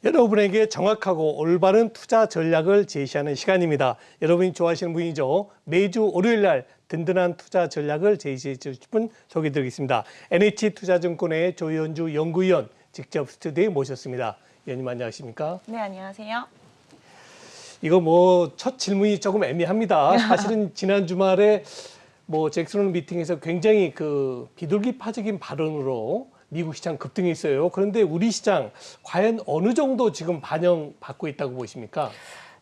여러분에게 정확하고 올바른 투자 전략을 제시하는 시간입니다. 여러분이 좋아하시는 분이죠. 매주 월요일 날 든든한 투자 전략을 제시해 주실 분 소개해드리겠습니다. NH투자증권의 조현주 연구위원 직접 스튜디오에 모셨습니다. 위원님 안녕하십니까? 네, 안녕하세요. 이거 첫 질문이 조금 애매합니다. 사실은 지난 주말에 잭슨 홀 미팅에서 굉장히 비둘기파적인 발언으로 미국 시장 급등했어요. 그런데 우리 시장 과연 어느 정도 지금 반영받고 있다고 보십니까?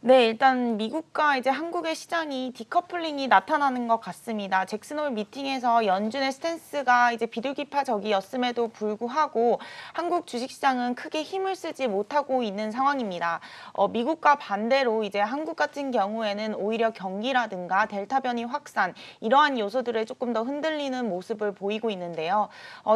네, 일단 미국과 이제 한국의 시장이 디커플링이 나타나는 것 같습니다. 잭슨 홀 미팅에서 연준의 스탠스가 이제 비둘기파적이었음에도 불구하고 한국 주식시장은 크게 힘을 쓰지 못하고 있는 상황입니다. 미국과 반대로 이제 한국 같은 경우에는 오히려 경기라든가 델타 변이 확산 이러한 요소들을 조금 더 흔들리는 모습을 보이고 있는데요.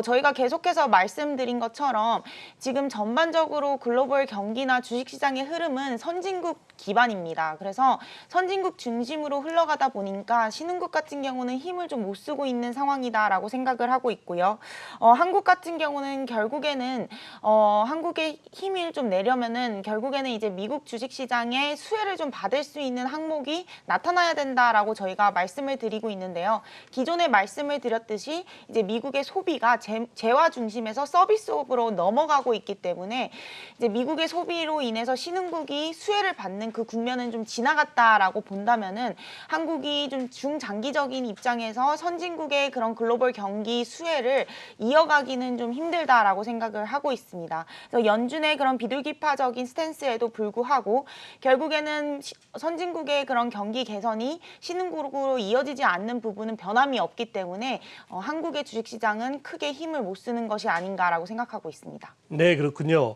저희가 계속해서 말씀드린 것처럼 지금 전반적으로 글로벌 경기나 주식시장의 흐름은 선진국 기반입니다. 그래서 선진국 중심으로 흘러가다 보니까 신흥국 같은 경우는 힘을 좀 못 쓰고 있는 상황이다라고 생각을 하고 있고요. 한국 같은 경우는 결국에는 한국의 힘을 좀 내려면은 결국에는 이제 미국 주식시장의 수혜를 좀 받을 수 있는 항목이 나타나야 된다라고 저희가 말씀을 드리고 있는데요. 기존에 말씀을 드렸듯이 이제 미국의 소비가 재화 중심에서 서비스업으로 넘어가고 있기 때문에 이제 미국의 소비로 인해서 신흥국이 수혜를 받는 그 국면은 좀 지나갔다라고 본다면은 한국이 좀 중장기적인 입장에서 선진국의 그런 글로벌 경기 수혜를 이어가기는 좀 힘들다라고 생각을 하고 있습니다. 그래서 연준의 그런 비둘기파적인 스탠스에도 불구하고 결국에는 선진국의 그런 경기 개선이 신흥국으로 이어지지 않는 부분은 변함이 없기 때문에 한국의 주식시장은 크게 힘을 못 쓰는 것이 아닌가라고 생각하고 있습니다. 네, 그렇군요.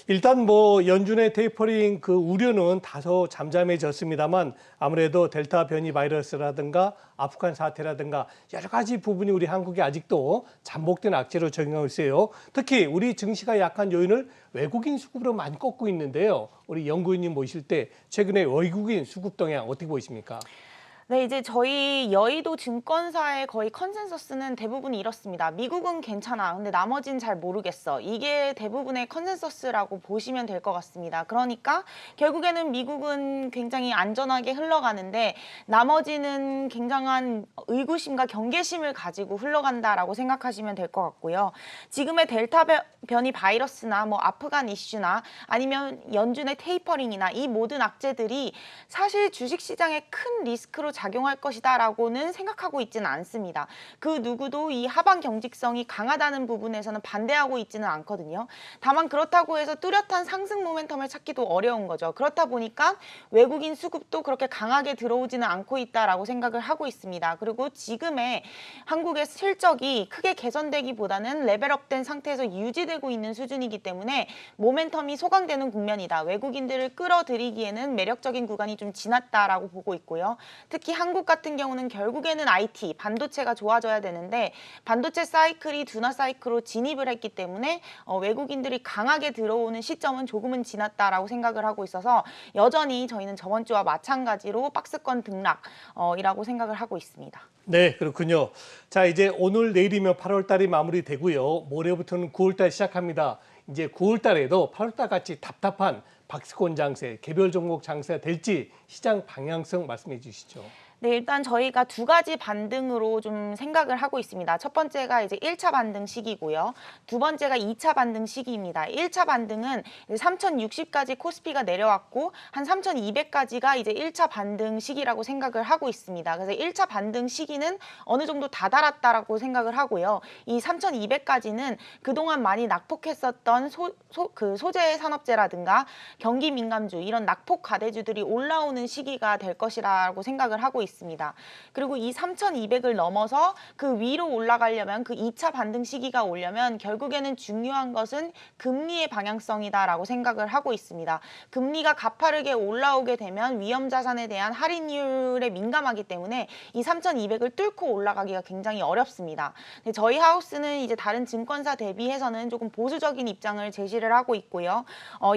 일단 연준의 테이퍼링 우려는 다소 잠잠해졌습니다만 아무래도 델타 변이 바이러스라든가 아프간 사태라든가 여러 가지 부분이 우리 한국에 아직도 잠복된 악재로 적용하고 있어요. 특히 우리 증시가 약한 요인을 외국인 수급으로 많이 꺾고 있는데요. 우리 연구위원님 모실 때 최근에 외국인 수급 동향 어떻게 보십니까? 네, 이제 저희 여의도 증권사의 거의 컨센서스는 대부분 이렇습니다. 미국은 괜찮아. 근데 나머지는 잘 모르겠어. 이게 대부분의 컨센서스라고 보시면 될 것 같습니다. 그러니까 결국에는 미국은 굉장히 안전하게 흘러가는데 나머지는 굉장한 의구심과 경계심을 가지고 흘러간다라고 생각하시면 될 것 같고요. 지금의 델타 변이 바이러스나 아프간 이슈나 아니면 연준의 테이퍼링이나 이 모든 악재들이 사실 주식시장에 큰 리스크로 작용할 것이다라고는 생각하고 있지는 않습니다. 그 누구도 이 하방 경직성이 강하다는 부분에서는 반대하고 있지는 않거든요. 다만 그렇다고 해서 뚜렷한 상승 모멘텀을 찾기도 어려운 거죠. 그렇다 보니까 외국인 수급도 그렇게 강하게 들어오지는 않고 있다라고 생각을 하고 있습니다. 그리고 지금의 한국의 실적이 크게 개선되기보다는 레벨업된 상태에서 유지되고 있는 수준이기 때문에 모멘텀이 소강되는 국면이다. 외국인들을 끌어들이기에는 매력적인 구간이 좀 지났다라고 보고 있고요. 특히 한국 같은 경우는 결국에는 IT, 반도체가 좋아져야 되는데 반도체 사이클이 둔화 사이클로 진입을 했기 때문에 외국인들이 강하게 들어오는 시점은 조금은 지났다라고 생각을 하고 있어서 여전히 저희는 저번 주와 마찬가지로 박스권 등락이라고 생각을 하고 있습니다. 네, 그렇군요. 자, 이제 오늘 내일이면 8월 달이 마무리되고요. 모레부터는 9월 달 시작합니다. 이제 9월 달에도 8월 달 같이 답답한 박스권 장세, 개별 종목 장세가 될지 시장 방향성 말씀해 주시죠. 네, 일단 저희가 두 가지 반등으로 좀 생각을 하고 있습니다. 첫 번째가 이제 1차 반등 시기고요. 두 번째가 2차 반등 시기입니다. 1차 반등은 3060까지 코스피가 내려왔고 한 3200까지가 이제 1차 반등 시기라고 생각을 하고 있습니다. 그래서 1차 반등 시기는 어느 정도 다다랐다라고 생각을 하고요. 이 3200까지는 그동안 많이 낙폭했었던 소재 산업재라든가 경기 민감주 이런 낙폭 과대주들이 올라오는 시기가 될 것이라고 생각을 하고 있습니다. 그리고 이 3200을 넘어서 그 위로 올라가려면 그 2차 반등 시기가 오려면 결국에는 중요한 것은 금리의 방향성이다라고 생각을 하고 있습니다. 금리가 가파르게 올라오게 되면 위험 자산에 대한 할인율에 민감하기 때문에 이 3200을 뚫고 올라가기가 굉장히 어렵습니다. 근데 저희 하우스는 이제 다른 증권사 대비해서는 조금 보수적인 입장을 제시를 하고 있고요.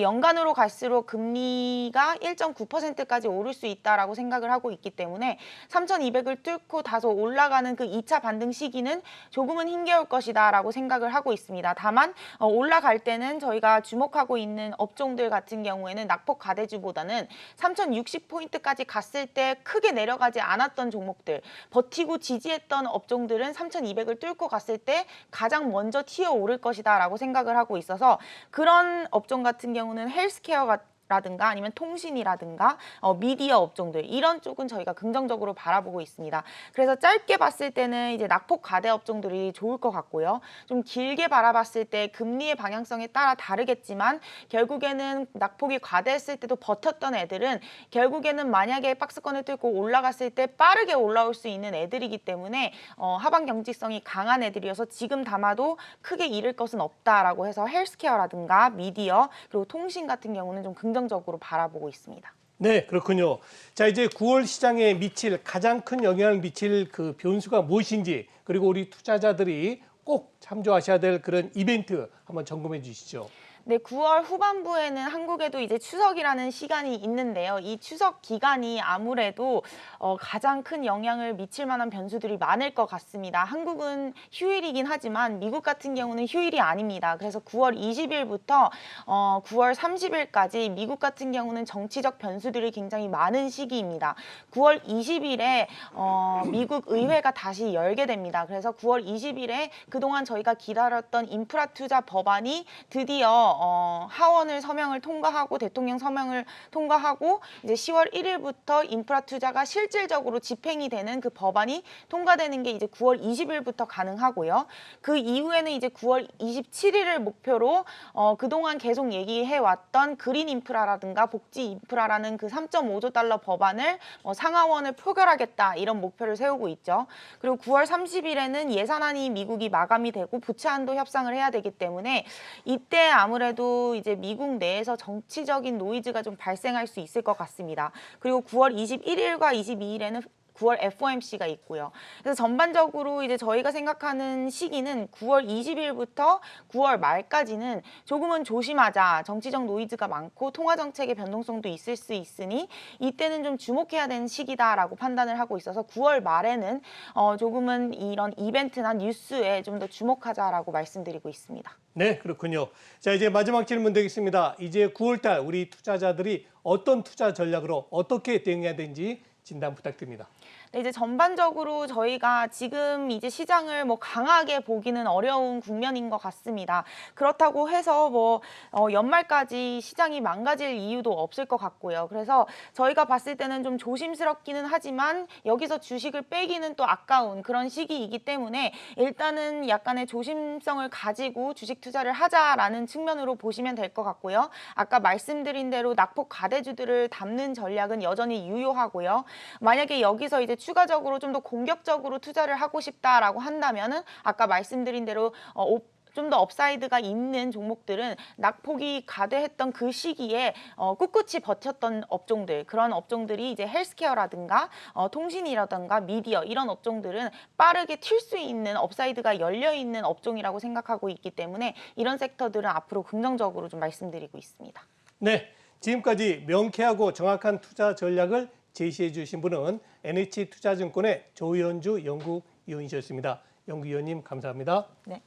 연간으로 갈수록 금리가 1.9%까지 오를 수 있다라고 생각을 하고 있기 때문에 때문에 3,200을 뚫고 다소 올라가는 그 2차 반등 시기는 조금은 힘겨울 것이다라고 생각을 하고 있습니다. 다만 올라갈 때는 저희가 주목하고 있는 업종들 같은 경우에는 낙폭 가대주보다는 3,060포인트까지 갔을 때 크게 내려가지 않았던 종목들, 버티고 지지했던 업종들은 3,200을 뚫고 갔을 때 가장 먼저 튀어오를 것이다라고 생각을 하고 있어서 그런 업종 같은 경우는 헬스케어가 라든가 아니면 통신이라든가 미디어 업종들 이런 쪽은 저희가 긍정적으로 바라보고 있습니다. 그래서 짧게 봤을 때는 이제 낙폭 가대 업종들이 좋을 것 같고요. 좀 길게 바라봤을 때 금리의 방향성에 따라 다르겠지만 결국에는 낙폭이 과대했을 때도 버텼던 애들은 결국에는 만약에 박스권을 뚫고 올라갔을 때 빠르게 올라올 수 있는 애들이기 때문에 하방 경직성이 강한 애들이어서 지금 담아도 크게 잃을 것은 없다라고 해서 헬스케어라든가 미디어 그리고 통신 같은 경우는 좀 긍정적으로 바라보고 있습니다. 네, 그렇군요. 자, 이제 9월 시장에 미칠 가장 큰 영향을 미칠 그 변수가 무엇인지 그리고 우리 투자자들이 꼭 참조하셔야 될 그런 이벤트 한번 점검해 주시죠. 네, 9월 후반부에는 한국에도 이제 추석이라는 시간이 있는데요. 이 추석 기간이 아무래도 가장 큰 영향을 미칠 만한 변수들이 많을 것 같습니다. 한국은 휴일이긴 하지만 미국 같은 경우는 휴일이 아닙니다. 그래서 9월 20일부터 9월 30일까지 미국 같은 경우는 정치적 변수들이 굉장히 많은 시기입니다. 9월 20일에 미국 의회가 다시 열게 됩니다. 그래서 9월 20일에 그동안 저희가 기다렸던 인프라 투자 법안이 드디어 하원을 서명을 통과하고 대통령 서명을 통과하고 이제 10월 1일부터 인프라 투자가 실질적으로 집행이 되는 그 법안이 통과되는 게 이제 9월 20일부터 가능하고요. 그 이후에는 이제 9월 27일을 목표로 그동안 계속 얘기해 왔던 그린 인프라라든가 복지 인프라라는 그 3.5조 달러 법안을 상하원을 표결하겠다 이런 목표를 세우고 있죠. 그리고 9월 30일에는 예산안이 미국이 마감이 되고 부채한도 협상을 해야 되기 때문에 이때 아무래도 이제 미국 내에서 정치적인 노이즈가 좀 발생할 수 있을 것 같습니다. 그리고 9월 21일과 22일에는 9월 FOMC가 있고요. 그래서 전반적으로 이제 저희가 생각하는 시기는 9월 20일부터 9월 말까지는 조금은 조심하자. 정치적 노이즈가 많고 통화 정책의 변동성도 있을 수 있으니 이때는 좀 주목해야 되는 시기다라고 판단을 하고 있어서 9월 말에는 조금은 이런 이벤트나 뉴스에 좀 더 주목하자라고 말씀드리고 있습니다. 네, 그렇군요. 자, 이제 마지막 질문 되겠습니다. 이제 9월 달 우리 투자자들이 어떤 투자 전략으로 어떻게 대응해야 되는지 진단 부탁드립니다. 네, 이제 전반적으로 저희가 지금 이제 시장을 뭐 강하게 보기는 어려운 국면인 것 같습니다. 그렇다고 해서 뭐 연말까지 시장이 망가질 이유도 없을 것 같고요. 그래서 저희가 봤을 때는 좀 조심스럽기는 하지만 여기서 주식을 빼기는 또 아까운 그런 시기이기 때문에 일단은 약간의 조심성을 가지고 주식 투자를 하자라는 측면으로 보시면 될 것 같고요. 아까 말씀드린 대로 낙폭 가대주들을 담는 전략은 여전히 유효하고요. 만약에 여기서 이제 추가적으로 좀 더 공격적으로 투자를 하고 싶다라고 한다면은 아까 말씀드린 대로 좀 더 업사이드가 있는 종목들은 낙폭이 가대했던 그 시기에 꿋꿋이 버텼던 업종들 그런 업종들이 이제 헬스케어라든가 통신이라든가 미디어 이런 업종들은 빠르게 튈 수 있는 업사이드가 열려 있는 업종이라고 생각하고 있기 때문에 이런 섹터들은 앞으로 긍정적으로 좀 말씀드리고 있습니다. 네, 지금까지 명쾌하고 정확한 투자 전략을 제시해 주신 분은 NH투자증권의 조현주 연구위원이셨습니다. 연구위원님 감사합니다. 네.